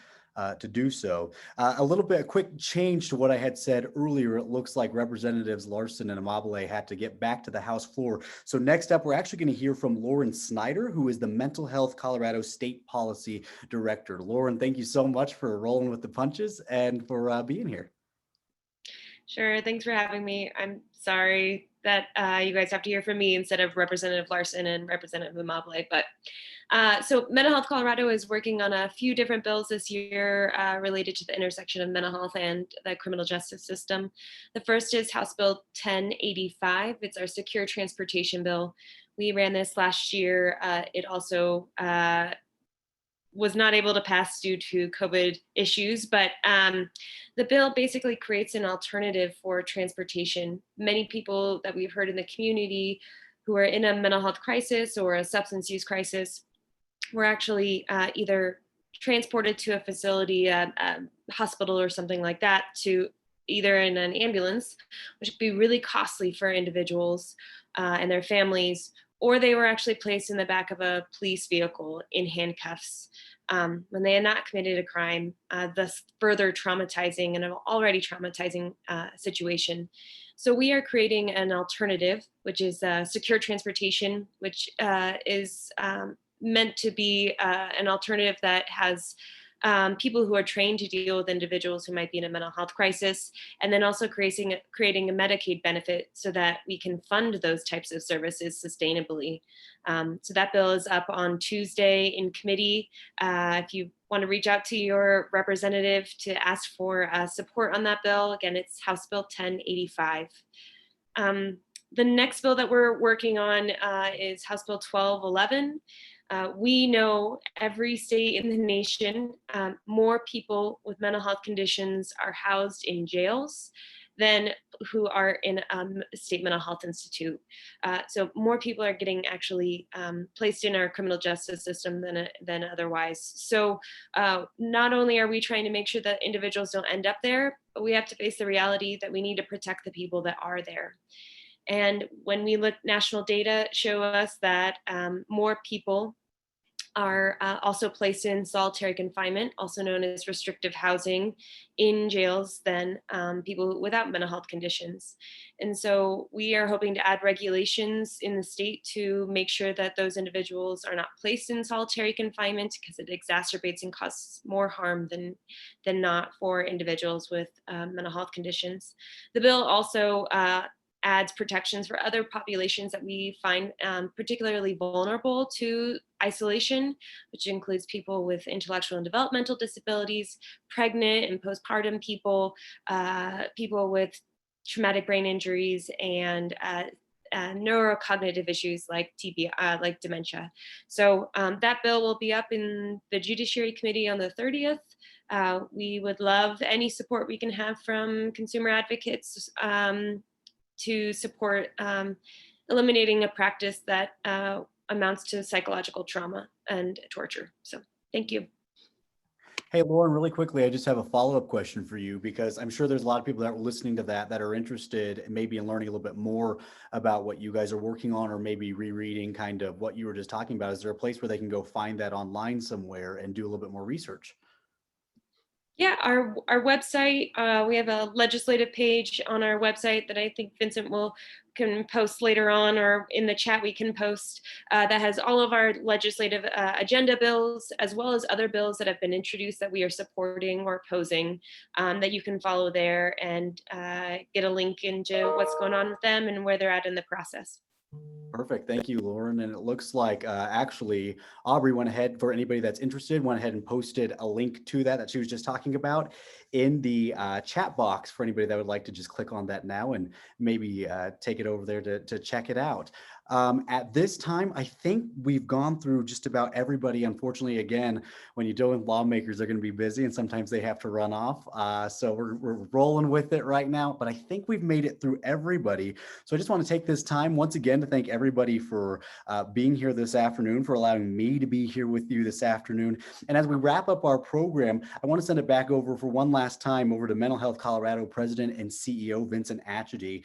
[SPEAKER 6] to do so. A quick change to what I had said earlier. It looks like Representatives Larson and Amabile had to get back to the House floor. So next up, we're actually going to hear from Lauren Snyder, who is the Mental Health Colorado State Policy Director. Lauren, thank you so much for rolling with the punches and for being here.
[SPEAKER 14] Sure. Thanks for having me. I'm sorry that you guys have to hear from me instead of Representative Larson and Representative Amabile. But so Mental Health Colorado is working on a few different bills this year related to the intersection of mental health and the criminal justice system. The first is House Bill 1085. It's our secure transportation bill. We ran this last year. It also was not able to pass due to COVID issues, but the bill basically creates an alternative for transportation. Many people that we've heard in the community who are in a mental health crisis or a substance use crisis were actually either transported to a facility, a hospital or something like that, to either in an ambulance, which would be really costly for individuals and their families, or they were actually placed in the back of a police vehicle in handcuffs when they had not committed a crime, thus further traumatizing an already traumatizing situation. So we are creating an alternative, which is secure transportation, which is meant to be an alternative that has people who are trained to deal with individuals who might be in a mental health crisis, and then also creating a Medicaid benefit so that we can fund those types of services sustainably. So that bill is up on Tuesday in committee. If you want to reach out to your representative to ask for support on that bill, again, it's House Bill 1085. The next bill that we're working on is House Bill 1211. We know every state in the nation, more people with mental health conditions are housed in jails than who are in a state mental health institute. So more people are getting actually placed in our criminal justice system than otherwise. So not only are we trying to make sure that individuals don't end up there, but we have to face the reality that we need to protect the people that are there. And when we look, national data show us that more people are also placed in solitary confinement, also known as restrictive housing, in jails than people without mental health conditions. And so we are hoping to add regulations in the state to make sure that those individuals are not placed in solitary confinement, because it exacerbates and causes more harm than not for individuals with mental health conditions. The bill also adds protections for other populations that we find particularly vulnerable to isolation, which includes people with intellectual and developmental disabilities, pregnant and postpartum people, people with traumatic brain injuries, and neurocognitive issues like TBI, like dementia. So that bill will be up in the Judiciary Committee on the 30th. We would love any support we can have from consumer advocates to support eliminating a practice that amounts to psychological trauma and torture. So thank you.
[SPEAKER 6] Hey, Lauren, really quickly, I just have a follow-up question for you, because I'm sure there's a lot of people that are listening to that are interested maybe in learning a little bit more about what you guys are working on, or maybe rereading kind of what you were just talking about. Is there a place where they can go find that online somewhere and do a little bit more research?
[SPEAKER 14] Yeah, our website, we have a legislative page on our website that I think Vincent can post later on, or in the chat we can post, that has all of our legislative agenda bills, as well as other bills that have been introduced that we are supporting or opposing, that you can follow there and get a link into what's going on with them and where they're at in the process.
[SPEAKER 6] Perfect. Thank you, Lauren. And it looks like actually Aubrey went ahead, for anybody that's interested, went ahead and posted a link to that she was just talking about in the chat box for anybody that would like to just click on that now and maybe take it over there to check it out. At this time, I think we've gone through just about everybody. Unfortunately, again, when you deal with lawmakers, they're going to be busy and sometimes they have to run off. So we're rolling with it right now, but I think we've made it through everybody. So I just want to take this time once again to thank everybody for being here this afternoon, for allowing me to be here with you this afternoon. And as we wrap up our program, I want to send it back over for one last time over to Mental Health Colorado President and CEO Vincent Atchity,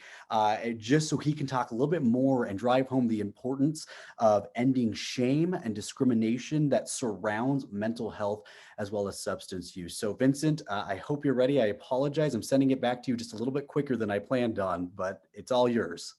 [SPEAKER 6] just so he can talk a little bit more and drive home the importance of ending shame and discrimination that surrounds mental health as well as substance use. So Vincent, I hope you're ready. I apologize. I'm sending it back to you just a little bit quicker than I planned on, but it's all yours.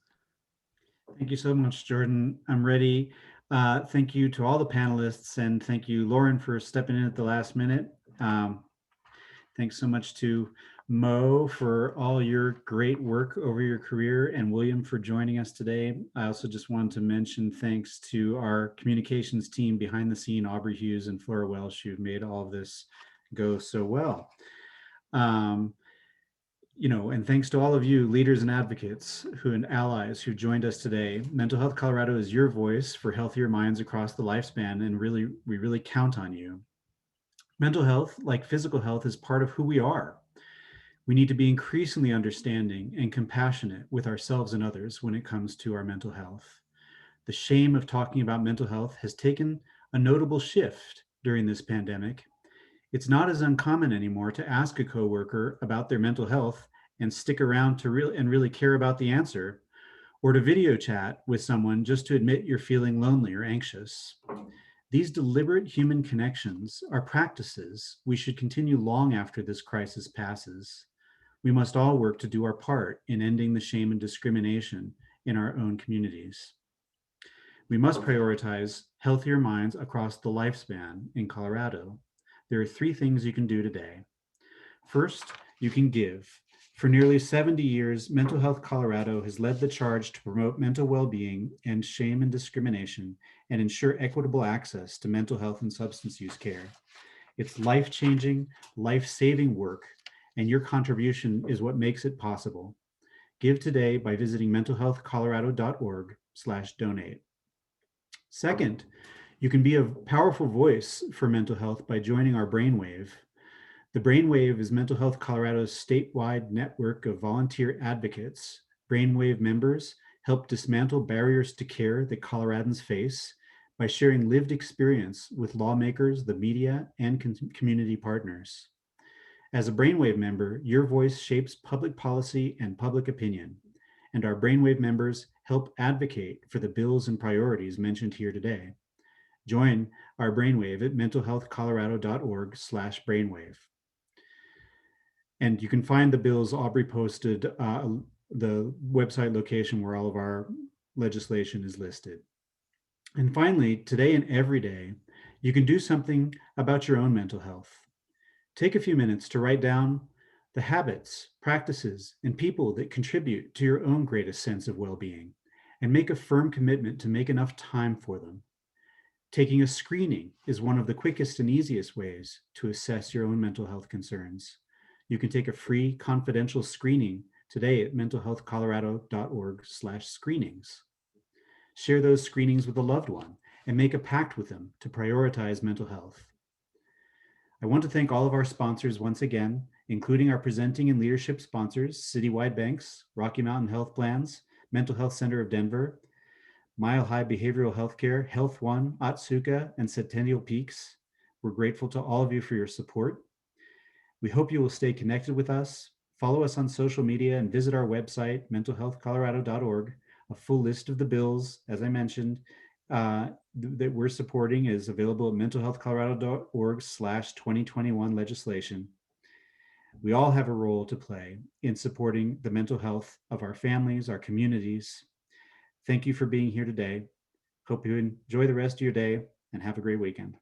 [SPEAKER 4] Thank you so much, Jordan. I'm ready. Thank you to all the panelists, and thank you, Lauren, for stepping in at the last minute. Thanks so much to Mo for all your great work over your career, and William for joining us today. I also just wanted to mention thanks to our communications team behind the scene, Aubrey Hughes and Flora Welsh, who made all of this go so well. And thanks to all of you leaders and advocates and allies who joined us today. Mental Health Colorado is your voice for healthier minds across the lifespan, and we really count on you. Mental health, like physical health, is part of who we are. We need to be increasingly understanding and compassionate with ourselves and others when it comes to our mental health. The shame of talking about mental health has taken a notable shift during this pandemic. It's not as uncommon anymore to ask a coworker about their mental health and stick around to really care about the answer, or to video chat with someone just to admit you're feeling lonely or anxious. These deliberate human connections are practices we should continue long after this crisis passes. We must all work to do our part in ending the shame and discrimination in our own communities. We must prioritize healthier minds across the lifespan in Colorado. There are 3 things you can do today. First, you can give. For nearly 70 years, Mental Health Colorado has led the charge to promote mental well-being and shame and discrimination and ensure equitable access to mental health and substance use care. It's life-changing, life-saving work, and your contribution is what makes it possible. Give today by visiting mentalhealthcolorado.org/donate. Second, you can be a powerful voice for mental health by joining our Brainwave. The Brainwave is Mental Health Colorado's statewide network of volunteer advocates. Brainwave members help dismantle barriers to care that Coloradans face by sharing lived experience with lawmakers, the media, and community partners. As a Brainwave member, your voice shapes public policy and public opinion, and our Brainwave members help advocate for the bills and priorities mentioned here today. Join our Brainwave at mentalhealthcolorado.org/brainwave. And you can find the bills Aubrey posted, the website location where all of our legislation is listed. And finally, today and every day, you can do something about your own mental health. Take a few minutes to write down the habits, practices, and people that contribute to your own greatest sense of well-being, and make a firm commitment to make enough time for them. Taking a screening is one of the quickest and easiest ways to assess your own mental health concerns. You can take a free confidential screening today at mentalhealthcolorado.org/screenings. Share those screenings with a loved one and make a pact with them to prioritize mental health. I want to thank all of our sponsors once again, including our presenting and leadership sponsors, Citywide Banks, Rocky Mountain Health Plans, Mental Health Center of Denver, Mile High Behavioral Healthcare, Health One, Otsuka, and Centennial Peaks. We're grateful to all of you for your support. We hope you will stay connected with us, follow us on social media, and visit our website, mentalhealthcolorado.org. A full list of the bills, as I mentioned, that we're supporting is available at mentalhealthcolorado.org/2021 legislation. We all have a role to play in supporting the mental health of our families, our communities. Thank you for being here today. Hope you enjoy the rest of your day and have a great weekend.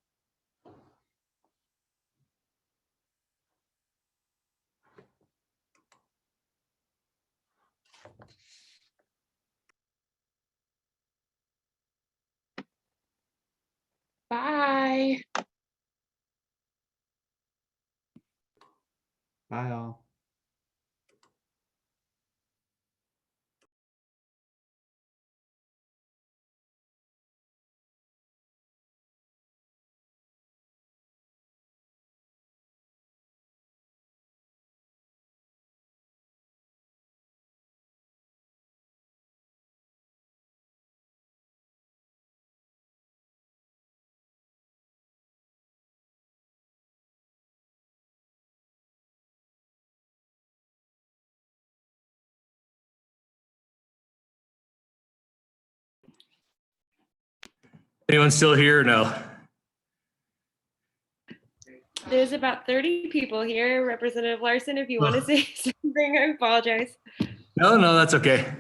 [SPEAKER 11] Bye.
[SPEAKER 4] Bye all.
[SPEAKER 15] Anyone still here or no?
[SPEAKER 14] There's about 30 people here. Representative Larson, if you want to say something, I apologize.
[SPEAKER 15] No, that's okay.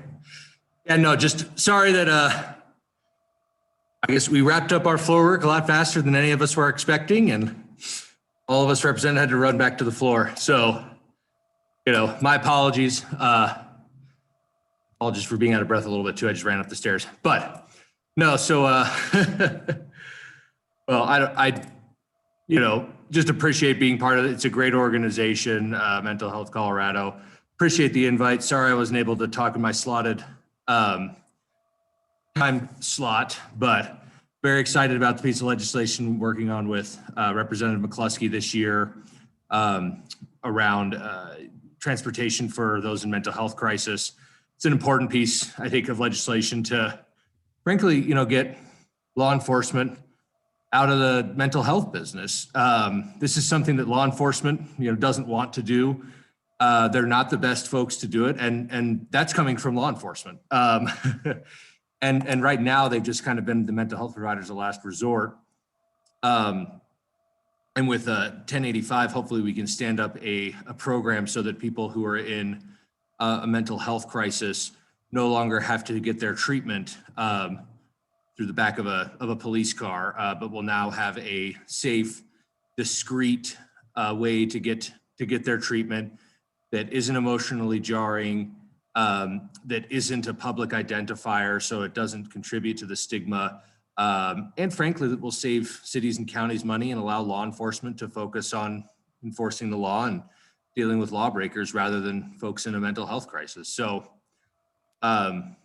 [SPEAKER 15] Yeah, no, just sorry that I guess we wrapped up our floor work a lot faster than any of us were expecting, and all of us represented had to run back to the floor. So, my apologies. Apologies for being out of breath a little bit too. I just ran up the stairs. But no, so well, I just appreciate being part of it. It's a great organization, Mental Health Colorado. Appreciate the invite. Sorry I wasn't able to talk in my slotted time slot, but very excited about the piece of legislation working on with Representative McCluskey this year around transportation for those in mental health crisis. It's an important piece, I think, of legislation to, frankly, get law enforcement out of the mental health business. This is something that law enforcement, doesn't want to do. They're not the best folks to do it, and that's coming from law enforcement. And right now they've just kind of been the mental health providers of last resort. And with 1085, hopefully we can stand up a program so that people who are in a mental health crisis no longer have to get their treatment through the back of a police car, but will now have a safe, discreet way to get their treatment that isn't emotionally jarring, that isn't a public identifier, so it doesn't contribute to the stigma, and frankly, that will save cities and counties money and allow law enforcement to focus on enforcing the law and dealing with lawbreakers rather than folks in a mental health crisis. So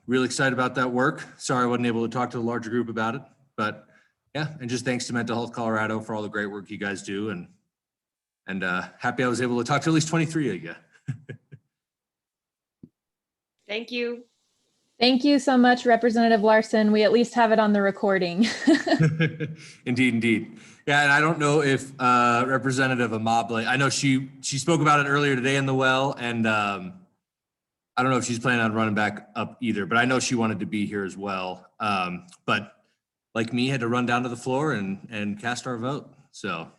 [SPEAKER 15] really excited about that work. Sorry I wasn't able to talk to the larger group about it, but yeah, and just thanks to Mental Health Colorado for all the great work you guys do, and happy I was able to talk to at least 23 of you.
[SPEAKER 14] Thank you.
[SPEAKER 1] Thank you so much, Representative Larson. We at least have it on the recording.
[SPEAKER 15] Indeed. Yeah, and I don't know if Representative Amable, I know she spoke about it earlier today in the well, and I don't know if she's planning on running back up either, but I know she wanted to be here as well. But like me, had to run down to the floor and cast our vote. So.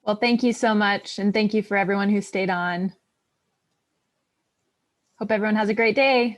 [SPEAKER 1] Well, thank you so much. And thank you for everyone who stayed on. Hope everyone has a great day.